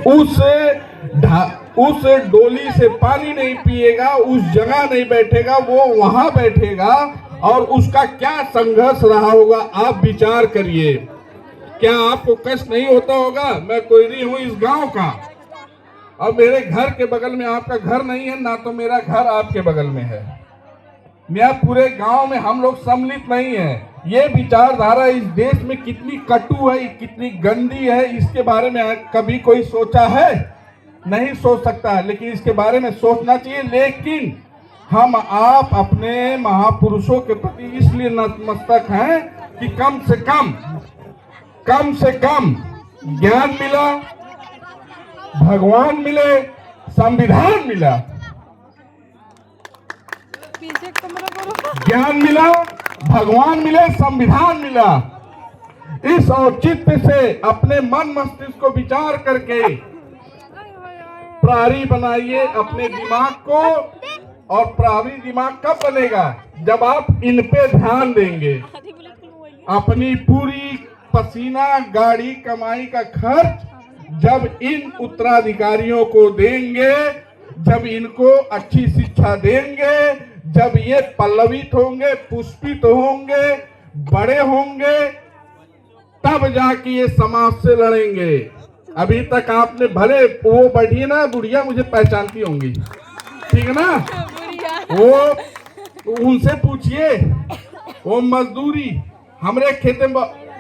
उस डोली से पानी नहीं पिएगा, उस जगह नहीं बैठेगा, वो वहां बैठेगा और उसका क्या संघर्ष रहा होगा आप विचार करिए। क्या आपको कष्ट नहीं होता होगा? मैं कोई नहीं हूं इस गांव का, और मेरे घर के बगल में आपका घर नहीं है, ना तो मेरा घर आपके बगल में है। मैं पूरे गांव में हम लोग सम्मिलित नहीं है। ये विचारधारा इस देश में कितनी कटु है, कितनी गंदी है, इसके बारे में कभी कोई सोचा है? नहीं सोच सकता है, लेकिन इसके बारे में सोचना चाहिए। लेकिन हम आप अपने महापुरुषों के प्रति इसलिए नतमस्तक हैं कि कम से कम ज्ञान मिला, भगवान मिले, संविधान मिला, ज्ञान मिला, भगवान मिले, संविधान मिला। इस औचित्य से अपने मन मस्तिष्क को विचार करके प्रहरी बनाइए अपने दिमाग को। और प्रहरी दिमाग कब बनेगा? जब आप इन पे ध्यान देंगे। अपनी पूरी पसीना गाड़ी कमाई का खर्च जब इन उत्तराधिकारियों को देंगे, जब इनको अच्छी शिक्षा देंगे, जब ये पल्लवित होंगे, पुष्पित होंगे, बड़े होंगे, तब जाके ये समाज से लड़ेंगे। अभी तक आपने भले वो बढ़ी ना बुढ़िया, मुझे पहचानती होंगी, ठीक है ना? वो उनसे पूछिए, वो मजदूरी हमरे खेते में,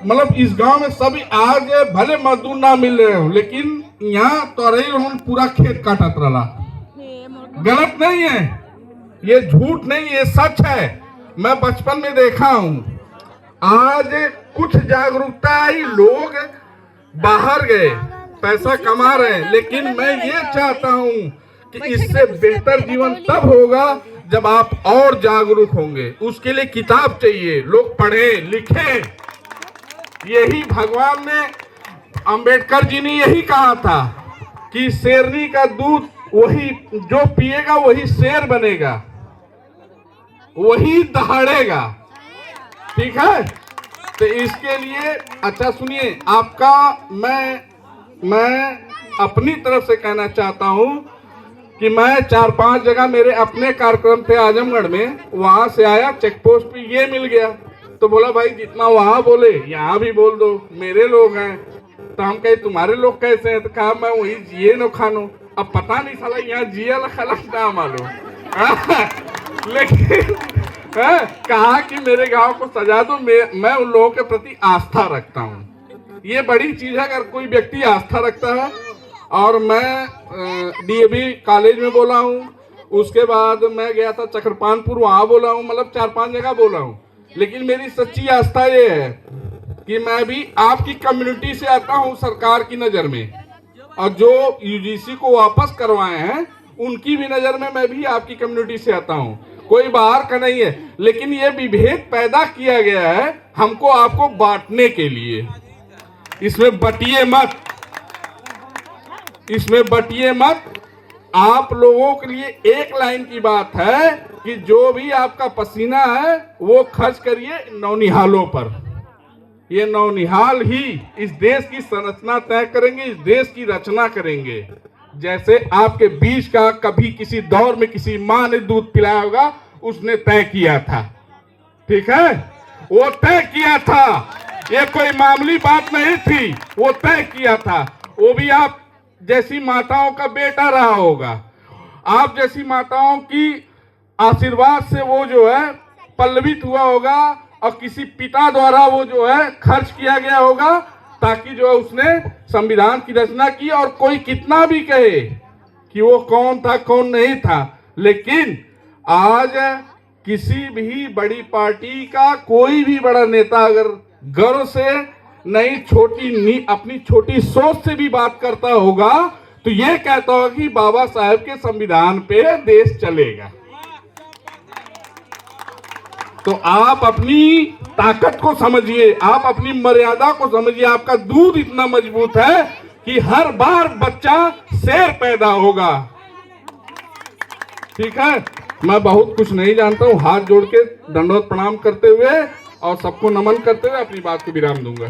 मतलब इस गांव में सभी आज भले मजदूर ना मिल रहे हो, लेकिन यहाँ तो हम पूरा खेत काटत रहा। गलत नहीं है, ये झूठ नहीं, ये सच है। मैं बचपन में देखा हूँ। आज कुछ जागरूकता आई, लोग बाहर गए, पैसा कमा रहे हैं, लेकिन मैं ये चाहता हूँ कि इससे बेहतर जीवन तब होगा जब आप और जागरूक होंगे। उसके लिए किताब चाहिए, लोग पढ़ें लिखें। यही भगवान ने, अंबेडकर जी ने यही कहा था कि शेरनी का दूध वही जो पिएगा वही शेर बनेगा, वही दहाड़ेगा, ठीक है? तो इसके लिए अच्छा सुनिए, आपका मैं अपनी तरफ से कहना चाहता हूं कि मैं 4-5 जगह मेरे अपने कार्यक्रम थे आजमगढ़ में, वहां से आया, चेक पोस्ट पे ये मिल गया, तो बोला भाई जितना वहां बोले यहाँ भी बोल दो, मेरे लोग हैं। तो हम कहे तुम्हारे लोग कैसे हैं? तो कहा मैं वही जिए नो खानो। अब पता नहीं साला यहाँ जिया खलक ना मालूम लेकिन कहा कि मेरे गांव को सजा दो। मैं उन लोगों के प्रति आस्था रखता हूँ, ये बड़ी चीज है अगर कोई व्यक्ति आस्था रखता है। और मैं डीएवी कॉलेज में बोला हूँ, उसके बाद मैं गया था चक्रपानपुर, वहाँ बोला हूँ, मतलब 4-5 जगह बोला हूँ। लेकिन मेरी सच्ची आस्था ये है कि मैं भी आपकी कम्युनिटी से आता हूँ सरकार की नज़र में, और जो यूजीसी को वापस करवाए हैं उनकी भी नज़र में मैं भी आपकी कम्युनिटी से आता हूँ। कोई बाहर का नहीं है, लेकिन ये विभेद पैदा किया गया है हमको आपको बांटने के लिए। इसमें बटिए मत, इसमें बटिए मत। आप लोगों के लिए एक लाइन की बात है कि जो भी आपका पसीना है वो खर्च करिए नौनिहालों पर। ये नौनिहाल ही इस देश की संरचना तय करेंगे, इस देश की रचना करेंगे। जैसे आपके बीच का कभी किसी दौर में किसी माँ ने दूध पिलाया होगा, उसने तय किया था, ठीक है? वो तय किया था, ये कोई मामूली बात नहीं थी, वो तय किया था। वो भी आप जैसी माताओं का बेटा रहा होगा, आप जैसी माताओं की आशीर्वाद से वो जो है पल्लवित हुआ होगा, और किसी पिता द्वारा वो जो है खर्च किया गया होगा, ताकि जो है उसने संविधान की रचना की। और कोई कितना भी कहे कि वो कौन था कौन नहीं था, लेकिन आज किसी भी बड़ी पार्टी का कोई भी बड़ा नेता अगर गर्व से नहीं अपनी छोटी सोच से भी बात करता होगा, तो ये कहता होगा कि बाबा साहेब के संविधान पे देश चलेगा। तो आप अपनी ताकत को समझिए, आप अपनी मर्यादा को समझिए। आपका दूध इतना मजबूत है कि हर बार बच्चा शेर पैदा होगा, ठीक है? मैं बहुत कुछ नहीं जानता हूँ। हाथ जोड़ के दंडवत प्रणाम करते हुए और सबको नमन करते हुए अपनी बात को विराम दूंगा।